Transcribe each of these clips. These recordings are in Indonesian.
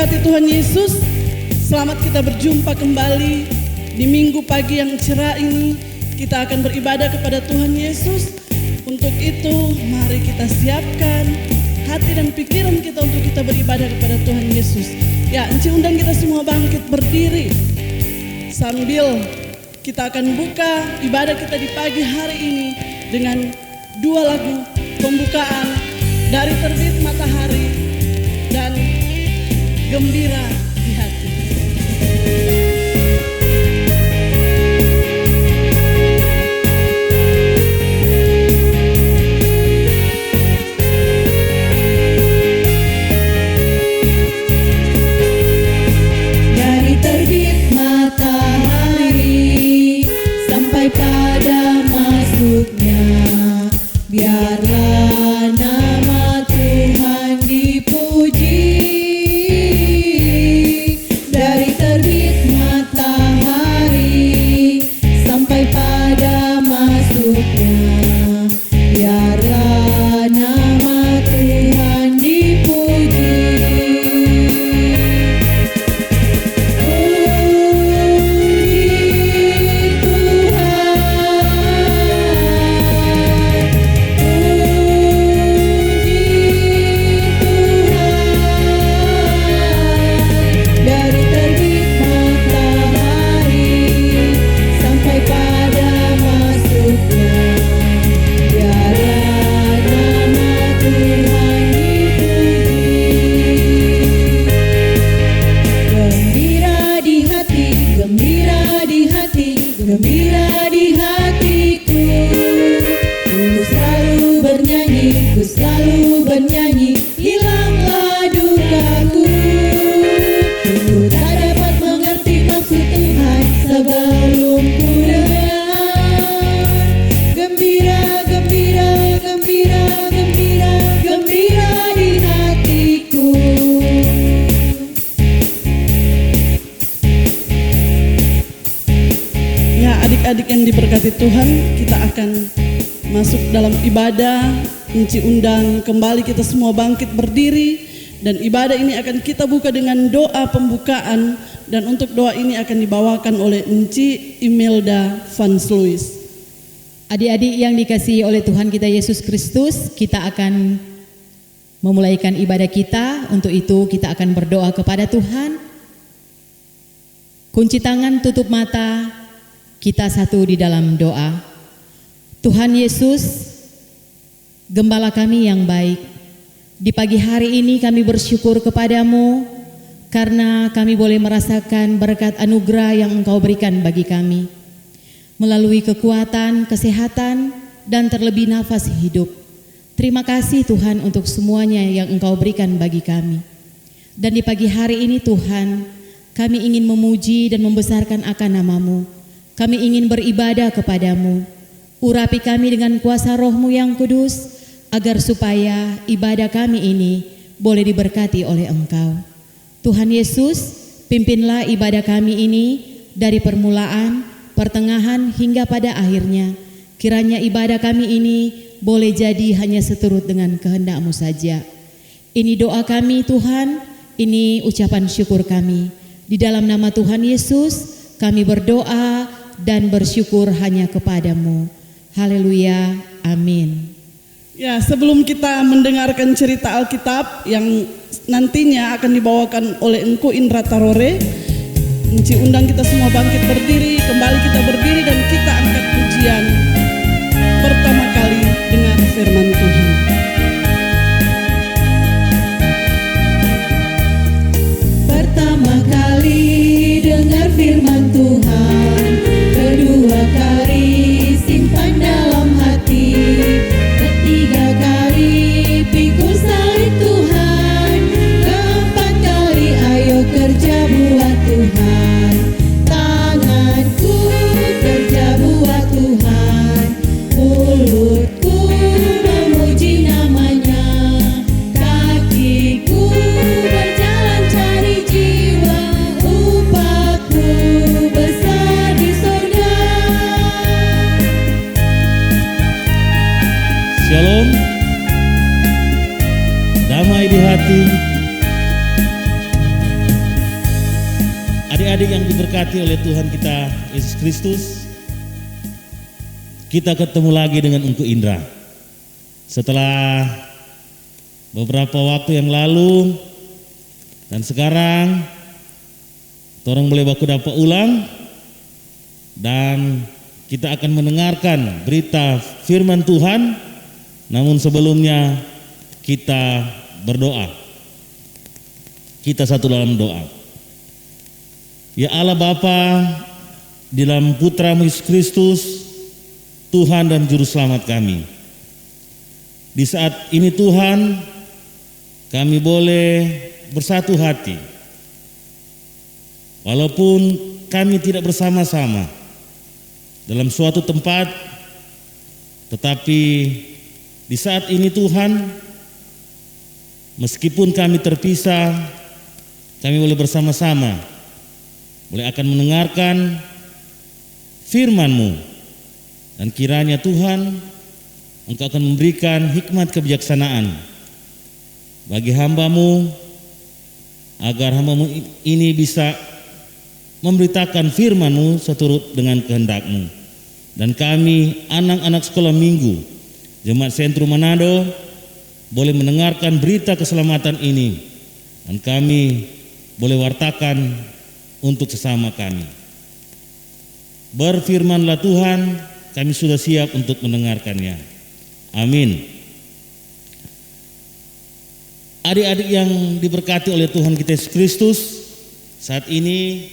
diberkati Tuhan Yesus. Selamat kita berjumpa kembali di minggu pagi yang cerah ini. Kita akan beribadah kepada Tuhan Yesus. Untuk itu mari kita siapkan hati dan pikiran kita untuk kita beribadah kepada Tuhan Yesus. Ya, Enci undang kita semua bangkit berdiri sambil kita akan buka ibadah kita di pagi hari ini dengan dua lagu pembukaan dari Terbit Matahari dan Gembira di Hati. Dari terbit matahari sampai pada masuknya, biarlah nama Tuhan dipuji. Dari terbit matahari sampai pada masuknya, biarlah nama Tuhan dipuji. Gembira di hatiku, ku selalu bernyanyi, hilanglah dukaku. Ku tak dapat mengerti maksud Tuhan sebelum ku dengar. Gembira, gembira, gembira, gembira, gembira di hatiku. Adik-adik yang diberkati Tuhan, kita akan masuk dalam ibadah. Enci undang kembali kita semua bangkit berdiri, dan ibadah ini akan kita buka dengan doa pembukaan, dan untuk doa ini akan dibawakan oleh Enci Imelda Van Sluis. Adik-adik yang dikasihi oleh Tuhan kita Yesus Kristus, kita akan memulaikan ibadah kita. Untuk itu kita akan berdoa kepada Tuhan. Kunci tangan, tutup mata, kita satu di dalam doa. Tuhan Yesus, Gembala kami yang baik, di pagi hari ini kami bersyukur kepadamu karena kami boleh merasakan berkat anugerah yang Engkau berikan bagi kami, melalui kekuatan, kesehatan, dan terlebih nafas hidup. Terima kasih Tuhan untuk semuanya yang Engkau berikan bagi kami. Dan di pagi hari ini Tuhan, kami ingin memuji dan membesarkan akan nama-Mu. Kami ingin beribadah kepadamu. Urapi kami dengan kuasa Roh-Mu yang kudus, agar supaya ibadah kami ini boleh diberkati oleh Engkau. Tuhan Yesus, pimpinlah ibadah kami ini dari permulaan, pertengahan hingga pada akhirnya. Kiranya ibadah kami ini boleh jadi hanya seturut dengan kehendak-Mu saja. Ini doa kami Tuhan, ini ucapan syukur kami. Di dalam nama Tuhan Yesus kami berdoa dan bersyukur hanya kepadamu. Haleluya, amin. Ya, sebelum kita mendengarkan cerita Alkitab yang nantinya akan dibawakan oleh Engku Indra Tarore, Enci undang kita semua bangkit berdiri, kembali kita berdiri dan kita angkat pujian pertama kali dengan firman Tuhan. Pertama kali dengar firman Tuhan, kedua kali simpan dalam hati, ketiga kali pikul salib Tuhan, keempat kali ayo kerja buat Tuhan. Tanganku kerja buat Tuhan, mulutku memuji namanya, kakiku berjalan cari jiwa, upahku besar di sorga. Shalom, damai di hati, Adik-adik yang diberkati oleh Tuhan kita Yesus Kristus, kita ketemu lagi dengan Engku Indra. Setelah beberapa waktu yang lalu dan sekarang orang boleh baku dapat ulang dan kita akan mendengarkan berita firman Tuhan. Namun sebelumnya kita berdoa. Kita satu dalam doa. Ya Allah Bapa, di dalam Putra-Mu Yesus Kristus, Tuhan dan Juru Selamat kami. Di saat ini Tuhan, kami boleh bersatu hati. Walaupun kami tidak bersama-sama dalam suatu tempat, tetapi di saat ini Tuhan, meskipun kami terpisah, kami boleh bersama-sama, boleh akan mendengarkan firman-Mu. Dan kiranya Tuhan, Engkau akan memberikan hikmat kebijaksanaan bagi hamba-Mu, agar hamba-Mu ini bisa memberitakan firman-Mu seturut dengan kehendak-Mu. Dan kami anak-anak sekolah minggu Jemaat Sentrum Manado boleh mendengarkan berita keselamatan ini, dan kami boleh wartakan untuk sesama kami. Berfirmanlah Tuhan, kami sudah siap untuk mendengarkannya. Amin. Adik-adik yang diberkati oleh Tuhan kita Yesus Kristus, saat ini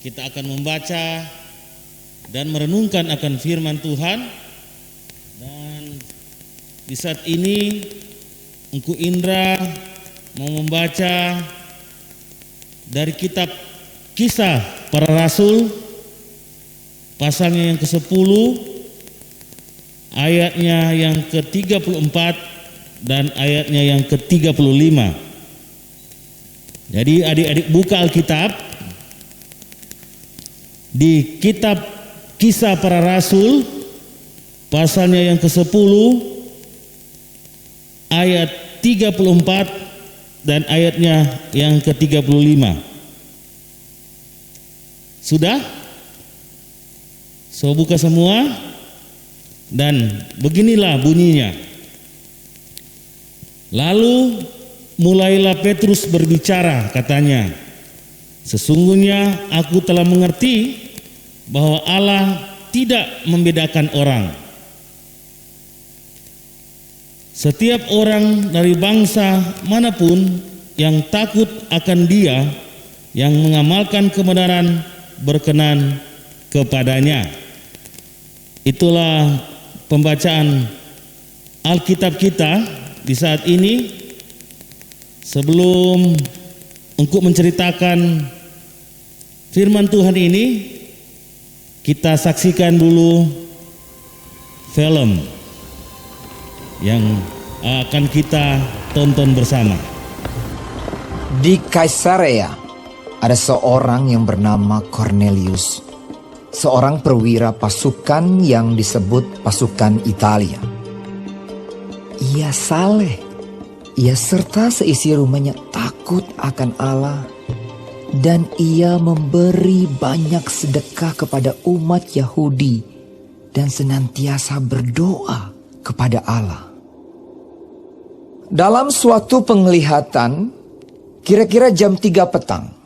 kita akan membaca dan merenungkan akan firman Tuhan. Dan di saat ini Engku Indra mau membaca dari kitab Kisah Para Rasul, pasalnya yang ke-10, ayatnya yang ke-34 dan ayatnya yang ke-35. Jadi adik-adik buka Alkitab di kitab Kisah Para Rasul, pasalnya yang ke-10, ayat 34 dan ayatnya yang ke-35. Sudah? So buka semua, dan beginilah bunyinya. Lalu mulailah Petrus berbicara, katanya, sesungguhnya aku telah mengerti bahwa Allah tidak membedakan orang. Setiap orang dari bangsa manapun yang takut akan Dia, yang mengamalkan kebenaran berkenan kepadanya. Itulah pembacaan Alkitab kita di saat ini. Sebelum Engku menceritakan firman Tuhan ini, kita saksikan dulu film yang akan kita tonton bersama. Di Kaisarea ada seorang yang bernama Cornelius, seorang perwira pasukan yang disebut pasukan Italia. Ia saleh, ia serta seisi rumahnya takut akan Allah, dan ia memberi banyak sedekah kepada umat Yahudi dan senantiasa berdoa kepada Allah. Dalam suatu penglihatan, kira-kira jam 3 petang,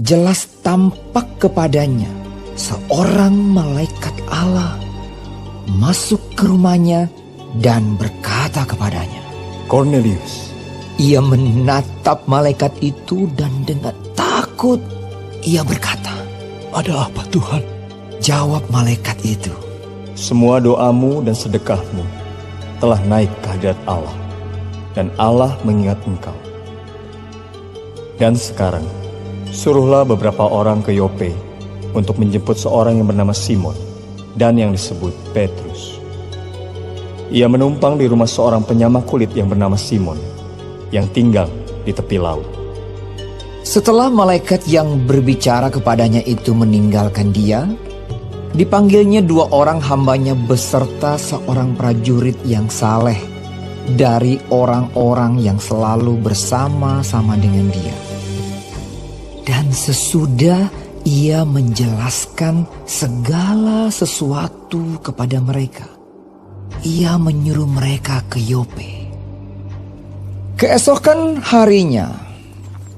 jelas tampak kepadanya seorang malaikat Allah masuk ke rumahnya dan berkata kepadanya, Cornelius. Ia menatap malaikat itu dan dengan takut ia berkata, Ada apa Tuhan? Jawab malaikat itu, Semua doamu dan sedekahmu telah naik ke hadirat Allah, dan Allah mengingat engkau. Dan sekarang suruhlah beberapa orang ke Yope untuk menjemput seorang yang bernama Simon dan yang disebut Petrus. Ia menumpang di rumah seorang penyamah kulit yang bernama Simon, yang tinggal di tepi laut. Setelah malaikat yang berbicara kepadanya itu meninggalkan dia, dipanggilnya 2 orang hambanya beserta seorang prajurit yang saleh dari orang-orang yang selalu bersama-sama dengan dia. Dan sesudah ia menjelaskan segala sesuatu kepada mereka. Ia menyuruh mereka ke Yope. Keesokan harinya,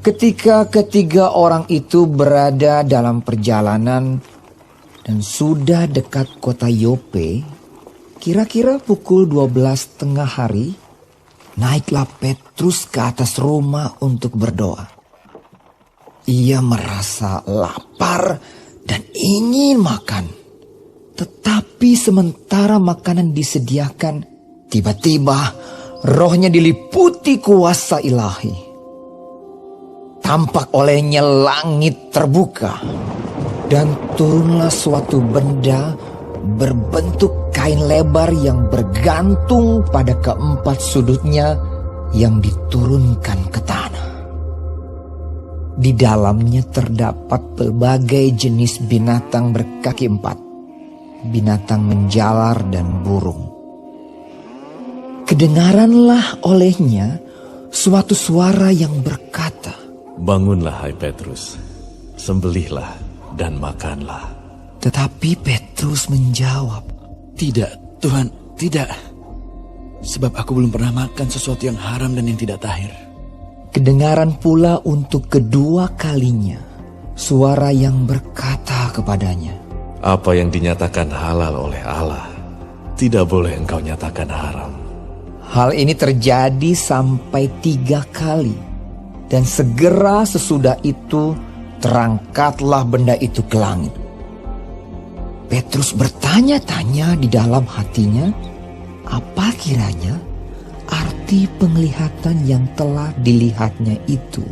ketika ketiga orang itu berada dalam perjalanan dan sudah dekat kota Yope, kira-kira pukul 12 tengah hari, naiklah Petrus ke atas rumah untuk berdoa. Ia merasa lapar dan ingin makan. Tetapi sementara makanan disediakan, tiba-tiba rohnya diliputi kuasa ilahi. Tampak olehnya langit terbuka, dan turunlah suatu benda berbentuk kain lebar yang bergantung pada keempat sudutnya yang diturunkan ke tanah. Di dalamnya terdapat berbagai jenis binatang berkaki empat, binatang menjalar dan burung. Kedengaranlah olehnya suatu suara yang berkata, "Bangunlah, hai Petrus, sembelihlah dan makanlah." Tetapi Petrus menjawab, "Tidak, Tuhan, tidak. Sebab aku belum pernah makan sesuatu yang haram dan yang tidak tahir." Kedengaran pula untuk kedua kalinya suara yang berkata kepadanya, Apa yang dinyatakan halal oleh Allah, tidak boleh engkau nyatakan haram. Hal ini terjadi sampai 3 kali, dan segera sesudah itu terangkatlah benda itu ke langit. Petrus bertanya-tanya di dalam hatinya, apa kiranya arti penglihatan yang telah dilihatnya itu.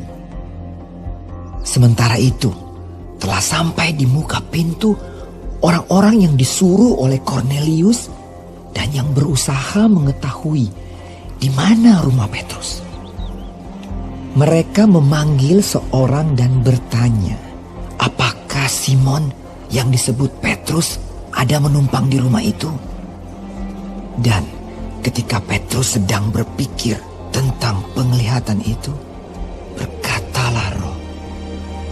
Sementara itu, telah sampai di muka pintu orang-orang yang disuruh oleh Kornelius dan yang berusaha mengetahui di mana rumah Petrus. Mereka memanggil seorang dan bertanya, apakah Simon yang disebut Petrus ada menumpang di rumah itu? Dan ketika Petrus sedang berpikir tentang penglihatan itu, berkatalah Roh,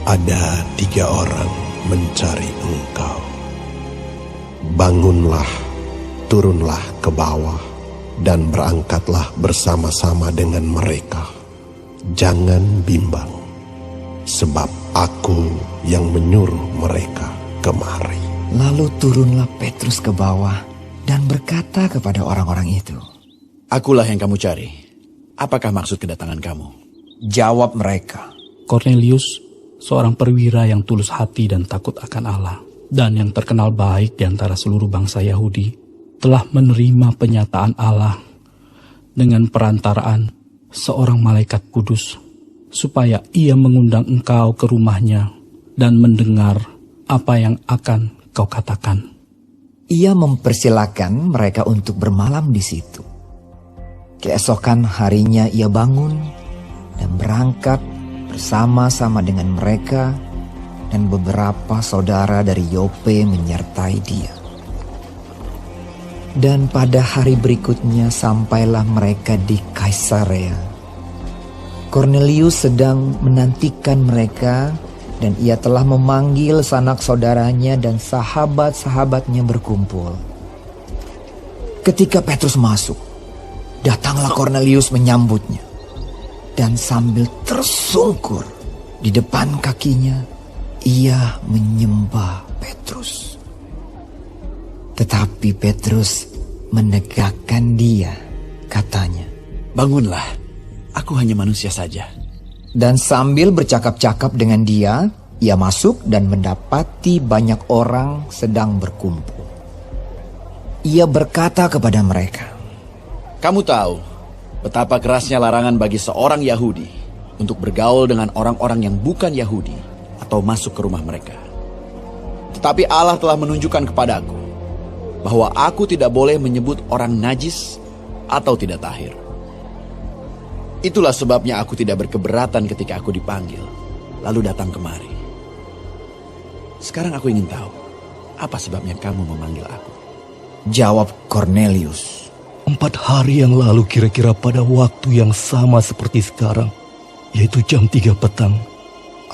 "Ada 3 orang mencari engkau. Bangunlah, turunlah ke bawah, dan berangkatlah bersama-sama dengan mereka. Jangan bimbang, sebab aku yang menyuruh mereka kemari." Lalu turunlah Petrus ke bawah dan berkata kepada orang-orang itu, "Akulah yang kamu cari. Apakah maksud kedatangan kamu?" Jawab mereka, Kornelius, seorang perwira yang tulus hati dan takut akan Allah, dan yang terkenal baik di antara seluruh bangsa Yahudi, telah menerima penyataan Allah dengan perantaraan seorang malaikat kudus, supaya ia mengundang engkau ke rumahnya dan mendengar apa yang akan kau katakan. Ia mempersilakan mereka untuk bermalam di situ. Keesokan harinya ia bangun dan berangkat bersama-sama dengan mereka, dan beberapa saudara dari Yope menyertai dia. Dan pada hari berikutnya sampailah mereka di Kaisarea. Kornelius sedang menantikan mereka, dan ia telah memanggil sanak saudaranya dan sahabat-sahabatnya berkumpul. Ketika Petrus masuk, datanglah Kornelius menyambutnya, dan sambil tersungkur di depan kakinya, ia menyembah Petrus. Tetapi Petrus menegakkan dia, katanya, "Bangunlah, aku hanya manusia saja." Dan sambil bercakap-cakap dengan dia, ia masuk dan mendapati banyak orang sedang berkumpul. Ia berkata kepada mereka, "Kamu tahu betapa kerasnya larangan bagi seorang Yahudi untuk bergaul dengan orang-orang yang bukan Yahudi atau masuk ke rumah mereka. Tetapi Allah telah menunjukkan kepadaku bahwa aku tidak boleh menyebut orang najis atau tidak tahir. Itulah sebabnya aku tidak berkeberatan ketika aku dipanggil, lalu datang kemari. Sekarang aku ingin tahu, apa sebabnya kamu memanggil aku?" Jawab Kornelius, 4 hari yang lalu kira-kira pada waktu yang sama seperti sekarang, yaitu jam 3 petang,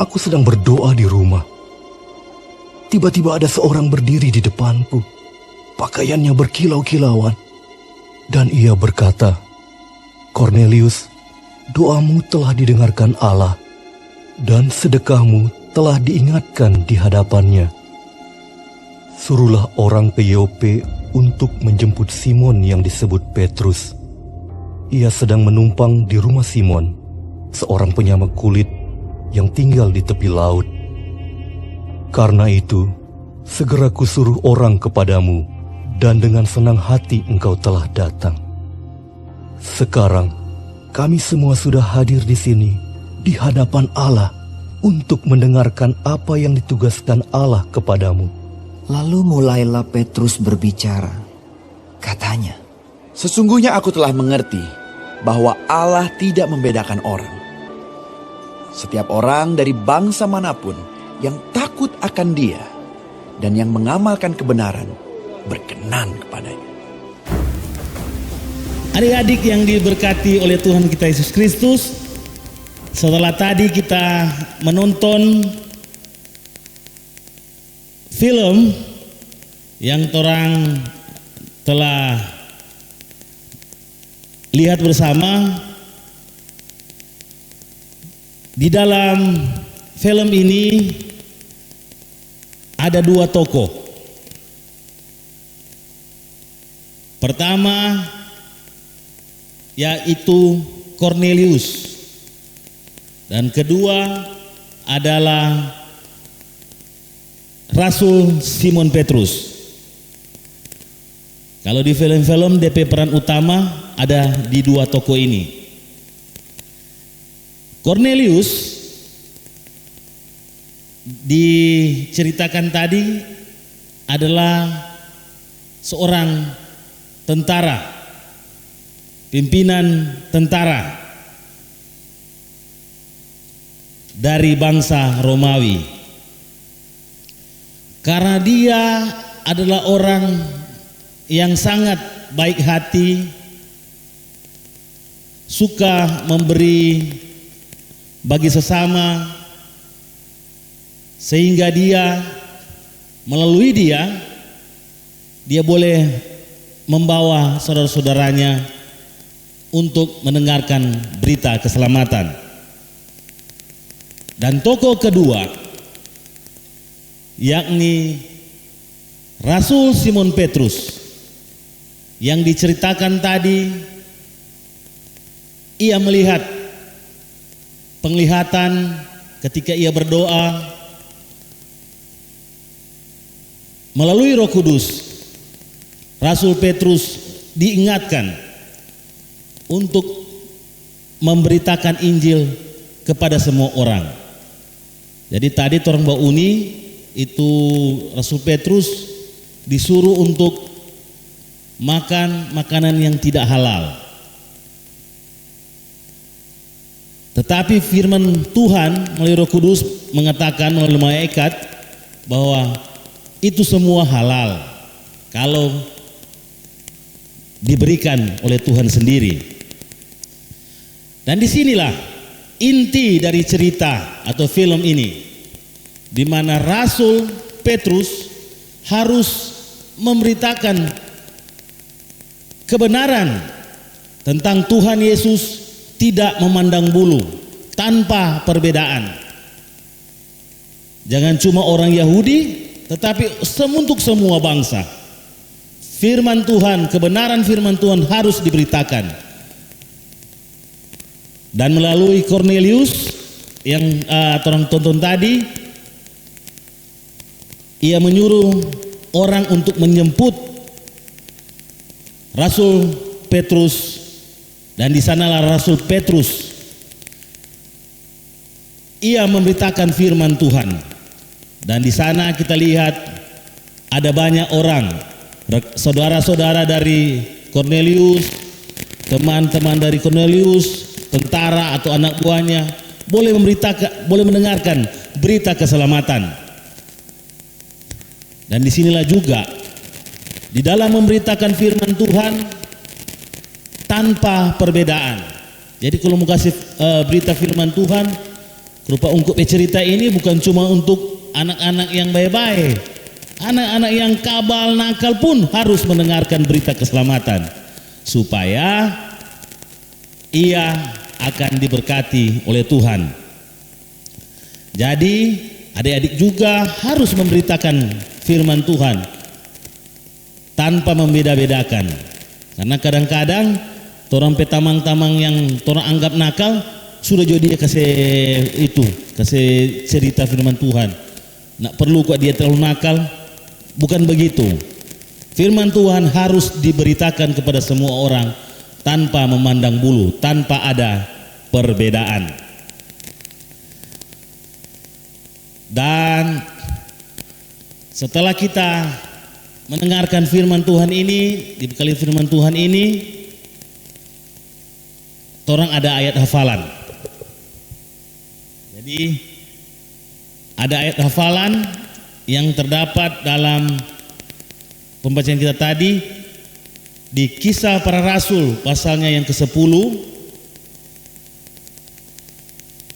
aku sedang berdoa di rumah. tiba-tiba ada seorang berdiri di depanku. Pakaiannya berkilau-kilauan. Dan ia berkata, "Kornelius, doamu telah didengarkan Allah, dan sedekahmu telah diingatkan di hadapannya. Suruhlah orang ke Yope untuk menjemput Simon yang disebut Petrus. Ia sedang menumpang di rumah Simon, seorang penyamak kulit yang tinggal di tepi laut. Karena itu, segera kusuruh orang kepadamu, dan dengan senang hati engkau telah datang. Sekarang, kami semua sudah hadir di sini, di hadapan Allah, untuk mendengarkan apa yang ditugaskan Allah kepadamu." Lalu mulailah Petrus berbicara. Katanya, Sesungguhnya aku telah mengerti bahwa Allah tidak membedakan orang. Setiap orang dari bangsa manapun yang takut akan Dia dan yang mengamalkan kebenaran berkenan kepadanya. Adik-adik yang diberkati oleh Tuhan kita Yesus Kristus, setelah tadi kita menonton film yang orang telah lihat bersama, di dalam film ini ada dua tokoh. Pertama yaitu Kornelius, dan kedua adalah Rasul Simon Petrus. Kalau di film-film DP peran utama ada di dua tokoh ini. Kornelius diceritakan tadi adalah seorang tentara, pimpinan tentara dari bangsa Romawi. Karena dia adalah orang yang sangat baik hati, suka memberi bagi sesama, sehingga melalui dia boleh membawa saudara-saudaranya untuk mendengarkan berita keselamatan. Dan tokoh kedua yakni Rasul Simon Petrus yang diceritakan tadi, ia melihat penglihatan ketika ia berdoa melalui Roh Kudus. Rasul Petrus diingatkan untuk memberitakan Injil kepada semua orang. Jadi tadi orang Mbak Uni itu Rasul Petrus disuruh untuk makan makanan yang tidak halal. Tetapi firman Tuhan melalui Roh Kudus mengatakan melalui malaikat bahwa itu semua halal kalau diberikan oleh Tuhan sendiri. Dan disinilah inti dari cerita atau film ini, di mana Rasul Petrus harus memberitakan kebenaran tentang Tuhan Yesus, tidak memandang bulu, tanpa perbedaan. Jangan cuma orang Yahudi, tetapi untuk semua bangsa. Firman Tuhan, kebenaran firman Tuhan harus diberitakan. Dan melalui Kornelius yang orang tonton tadi, ia menyuruh orang untuk menjemput Rasul Petrus, dan di sanalah Rasul Petrus ia memberitakan firman Tuhan. Dan di sana kita lihat ada banyak orang, saudara-saudara dari Kornelius, teman-teman dari Kornelius, tentara atau anak buahnya boleh mendengarkan berita keselamatan. Dan disinilah juga di dalam memberitakan firman Tuhan tanpa perbedaan. Jadi kalau mau kasih berita firman Tuhan, berupa ungkup cerita ini bukan cuma untuk anak-anak yang baik-baik, anak-anak yang kabal nakal pun harus mendengarkan berita keselamatan supaya ia akan diberkati oleh Tuhan. Jadi adik-adik juga harus memberitakan firman Tuhan tanpa membeda-bedakan. Karena kadang-kadang orang petamang-tamang yang orang anggap nakal sudah jadi dia kasih cerita firman Tuhan. Nak perlu kok dia terlalu nakal? Bukan begitu. Firman Tuhan harus diberitakan kepada semua orang tanpa memandang bulu, tanpa ada perbedaan. Dan setelah kita mendengarkan firman Tuhan ini, dibekali firman Tuhan ini, orang ada ayat hafalan. Jadi ada ayat hafalan yang terdapat dalam pembacaan kita tadi di Kisah Para Rasul pasalnya yang ke-10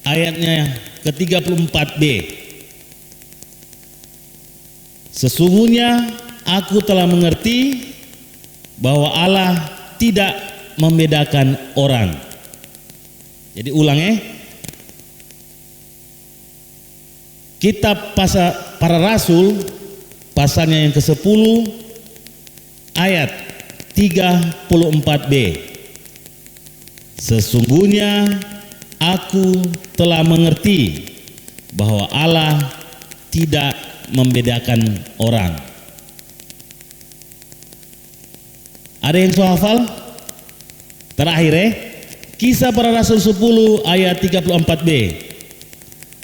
ayatnya ke-34b. Sesungguhnya aku telah mengerti bahwa Allah tidak membedakan orang. Jadi ulang Kitab Para Rasul pasalnya yang ke-10 ayat 34b. Sesungguhnya aku telah mengerti bahwa Allah tidak membedakan orang. Ada yang so hafal? Terakhir Kisah Para Rasul 10 ayat 34b.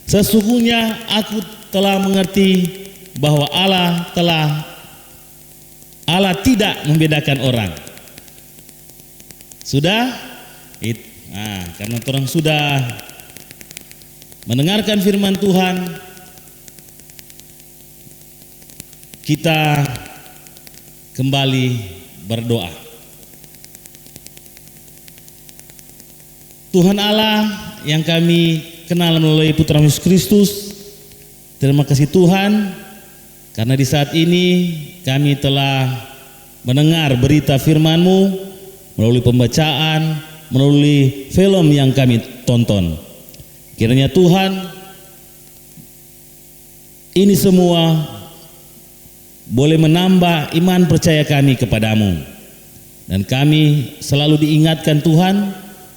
Sesungguhnya aku telah mengerti bahwa Allah tidak membedakan orang. Sudah? Karena orang sudah mendengarkan firman Tuhan, kita kembali berdoa. Tuhan Allah yang kami kenal melalui Putra Yesus Kristus, terima kasih Tuhan karena di saat ini kami telah mendengar berita firman-Mu melalui pembacaan, melalui film yang kami tonton. Kiranya Tuhan, ini semua boleh menambah iman percaya kami kepadamu. Dan kami selalu diingatkan Tuhan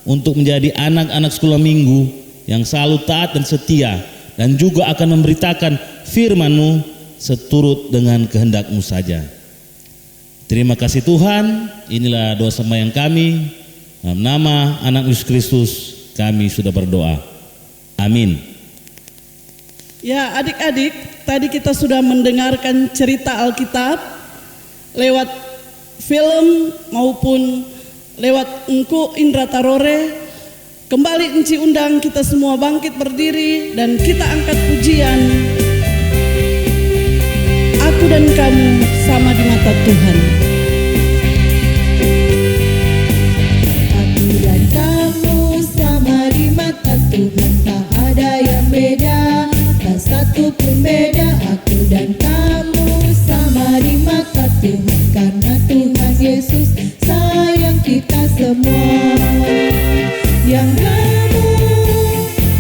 untuk menjadi anak-anak sekolah minggu yang selalu taat dan setia, dan juga akan memberitakan firman-Mu seturut dengan kehendak-Mu saja. Terima kasih Tuhan, inilah doa sembahyang kami. Dalam nama anak Yesus Kristus kami sudah berdoa. Amin. Ya adik-adik, tadi kita sudah mendengarkan cerita Alkitab lewat film maupun lewat Engku Indra Tarore. Kembali Enci undang kita semua bangkit berdiri dan kita angkat pujian. Aku dan kamu sama di mata Tuhan. Aku dan kamu sama di mata Tuhan, tak ada yang beda, tak satu pun beda. Aku dan kamu sama di mata Tuhan, karena Tuhan Yesus sayang kita semua. Yang kamu,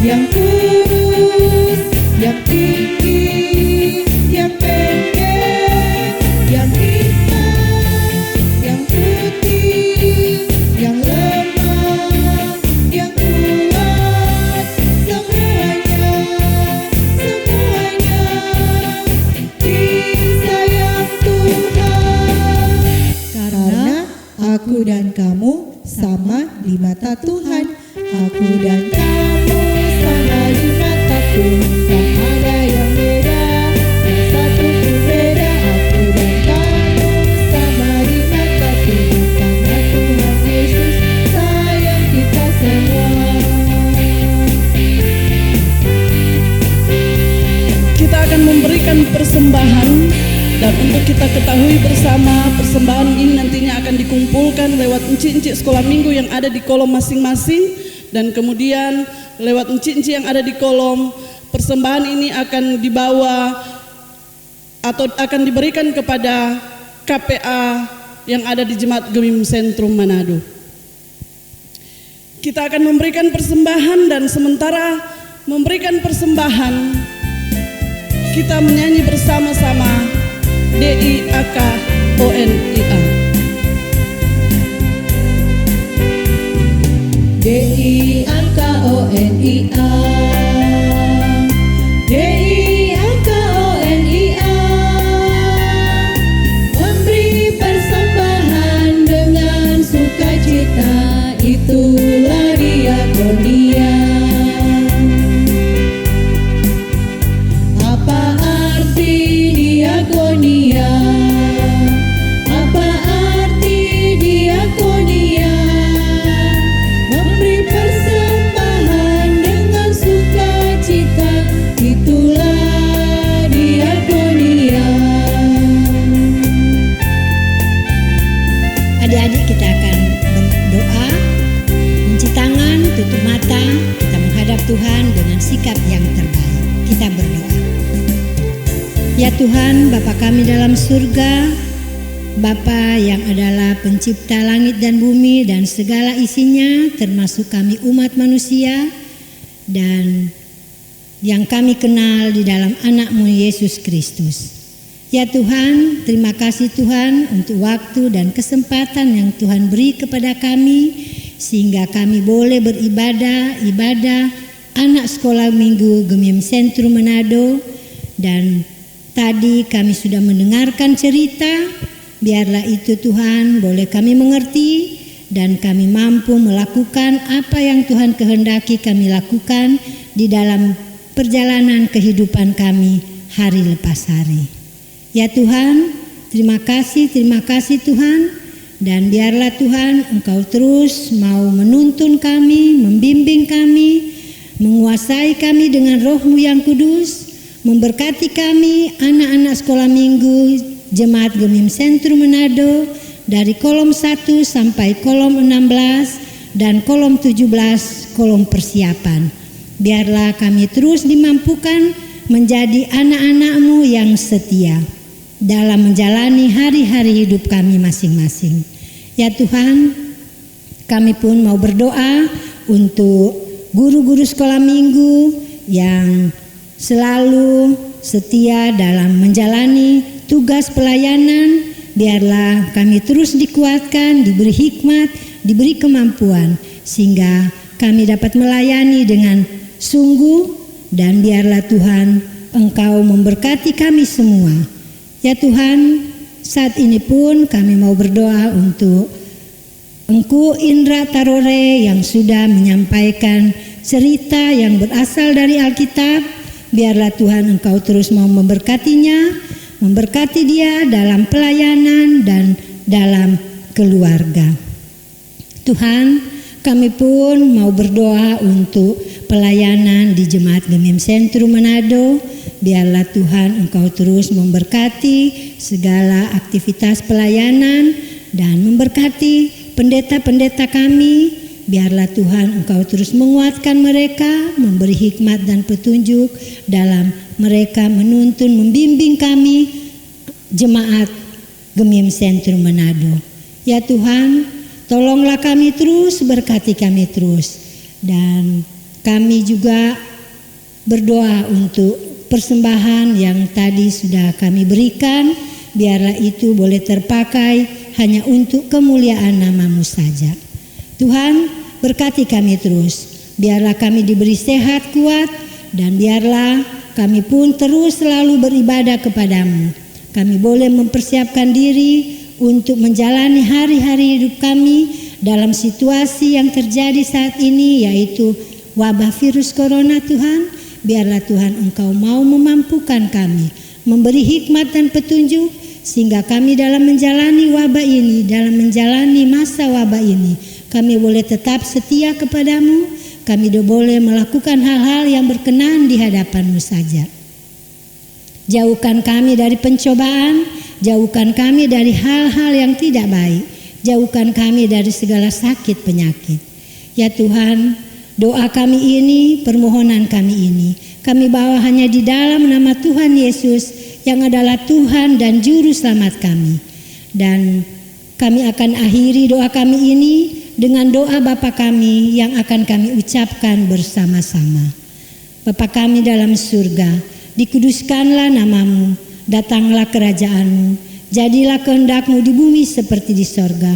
yang kurus, yang tinggi, yang pendek, yang hitam, yang putih, yang lemah, yang kuat, semuanya disayang Tuhan. Karena aku dan kamu sama di mata Tuhan. Aku dan kamu sama di mata Tuhan, tak ada yang beda, tak satu pun beda. Aku dan kamu sama di mata Tuhan, karena Tuhan Yesus sayang kita semua. Kita akan memberikan persembahan, dan untuk kita ketahui bersama, persembahan ini nantinya akan dikumpulkan lewat encik-encik sekolah minggu yang ada di kolom masing-masing, dan kemudian lewat encik-encik yang ada di kolom persembahan ini akan dibawa atau akan diberikan kepada KPA yang ada di Jemaat Gemim Sentrum Manado. Kita akan memberikan persembahan, dan sementara memberikan persembahan, kita menyanyi bersama-sama DIAKONIA. DIAKONIA, DIAKONIA, memberi persembahan dengan sukacita, itulah diakonia. Apa arti diakonia? Apa arti diakonia? Memberi persembahan dengan sukacita, itulah diakonia. Adik-adik, kita akan berdoa, kunci tangan, tutup mata, kita menghadap Tuhan dengan sikap yang terbaik. Kita berdoa. Ya Tuhan, Bapa kami dalam surga, Bapa yang adalah pencipta langit dan bumi dan segala isinya, termasuk kami umat manusia, dan yang kami kenal di dalam anak-Mu Yesus Kristus. Ya Tuhan, terima kasih Tuhan untuk waktu dan kesempatan yang Tuhan beri kepada kami, sehingga kami boleh ibadah anak sekolah minggu Gemim Sentrum Manado. Dan tadi kami sudah mendengarkan cerita. Biarlah itu Tuhan boleh kami mengerti dan kami mampu melakukan apa yang Tuhan kehendaki kami lakukan di dalam perjalanan kehidupan kami hari lepas hari. Ya Tuhan, terima kasih Tuhan, dan biarlah Tuhan Engkau terus mau menuntun kami, membimbing kami, menguasai kami dengan Roh-Mu yang kudus, memberkati kami anak-anak sekolah minggu Jemaat Gemim Sentrum Manado dari kolom 1 sampai kolom 16 dan kolom 17 kolom persiapan. Biarlah kami terus dimampukan menjadi anak-anak-Mu yang setia dalam menjalani hari-hari hidup kami masing-masing. Ya Tuhan, kami pun mau berdoa untuk guru-guru sekolah minggu yang selalu setia dalam menjalani tugas pelayanan. Biarlah kami terus dikuatkan, diberi hikmat, diberi kemampuan, sehingga kami dapat melayani dengan sungguh, dan biarlah Tuhan Engkau memberkati kami semua. Ya Tuhan, saat ini pun kami mau berdoa untuk Engku Indra Tarore yang sudah menyampaikan cerita yang berasal dari Alkitab. Biarlah Tuhan Engkau terus mau memberkatinya, memberkati dia dalam pelayanan dan dalam keluarga. Tuhan, kami pun mau berdoa untuk pelayanan di Jemaat Gemim Sentrum Manado. Biarlah Tuhan Engkau terus memberkati segala aktivitas pelayanan dan memberkati pendeta-pendeta kami. Biarlah Tuhan Engkau terus menguatkan mereka, memberi hikmat dan petunjuk dalam mereka menuntun, membimbing kami Jemaat Gemim Sentrum Manado. Ya Tuhan, tolonglah kami terus, berkati kami terus. Dan kami juga berdoa untuk persembahan yang tadi sudah kami berikan. Biarlah itu boleh terpakai hanya untuk kemuliaan nama-Mu saja. Tuhan, berkati kami terus. Biarlah kami diberi sehat kuat, dan biarlah kami pun terus selalu beribadah kepada-Mu. Kami boleh mempersiapkan diri untuk menjalani hari-hari hidup kami dalam situasi yang terjadi saat ini, yaitu wabah virus corona. Tuhan, biarlah Tuhan Engkau mau memampukan kami, memberi hikmat dan petunjuk, sehingga kami dalam menjalani wabah ini, dalam menjalani masa wabah ini, kami boleh tetap setia kepada-Mu. Kami boleh melakukan hal-hal yang berkenan di hadapan-Mu saja. Jauhkan kami dari pencobaan, jauhkan kami dari hal-hal yang tidak baik, jauhkan kami dari segala sakit penyakit. Ya Tuhan, doa kami ini, permohonan kami ini, Kami bawa hanya di dalam nama Tuhan Yesus yang adalah Tuhan dan Juru Selamat kami. Dan kami akan akhiri doa kami ini dengan doa Bapa kami yang akan kami ucapkan bersama-sama. Bapa kami dalam surga, dikuduskanlah namamu, datanglah kerajaanmu, jadilah kehendak-Mu di bumi seperti di sorga.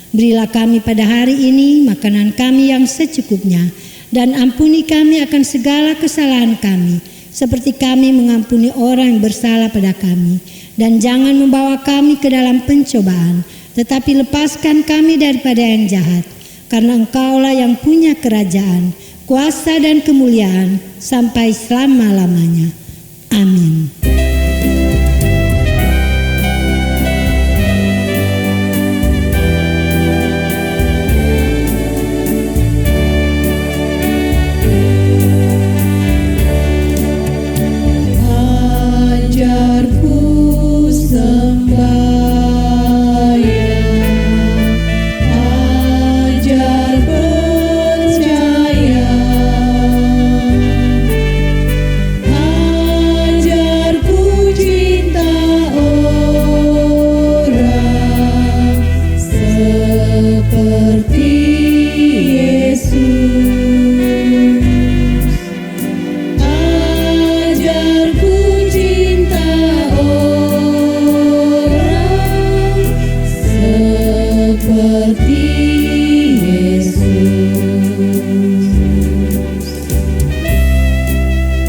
Berilah kami pada hari ini makanan kami yang secukupnya, dan ampuni kami akan segala kesalahan kami, seperti kami mengampuni orang yang bersalah pada kami. Dan jangan membawa kami ke dalam pencobaan, tetapi lepaskan kami daripada yang jahat. Karena Engkaulah yang punya kerajaan, kuasa dan kemuliaan sampai selama-lamanya. Amin.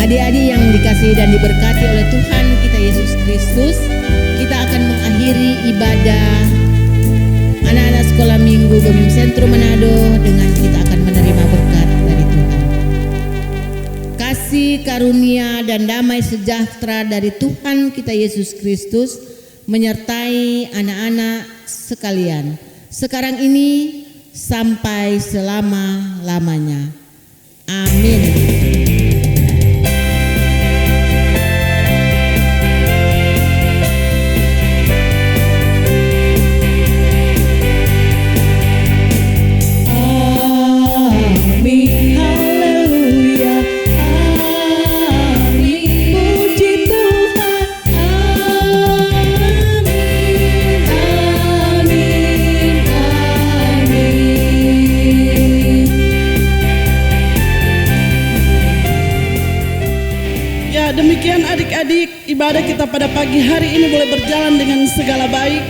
Adik-adik yang dikasihi dan diberkati oleh Tuhan kita Yesus Kristus, kita akan mengakhiri ibadah anak-anak sekolah minggu Gomim Sentrum Manado dengan kita akan menerima berkat dari Tuhan. Kasih karunia dan damai sejahtera dari Tuhan kita Yesus Kristus menyertai anak-anak sekalian, sekarang ini sampai selama-lamanya. Amin. Demikian adik-adik, ibadah kita pada pagi hari ini boleh berjalan dengan segala baik.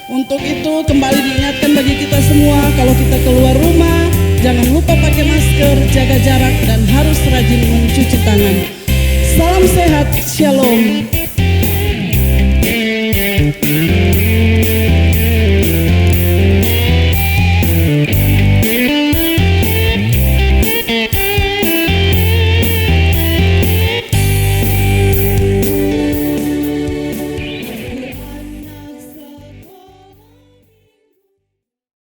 Untuk itu kembali diingatkan bagi kita semua, kalau kita keluar rumah jangan lupa pakai masker, jaga jarak, dan harus rajin mencuci tangan. Salam sehat, shalom.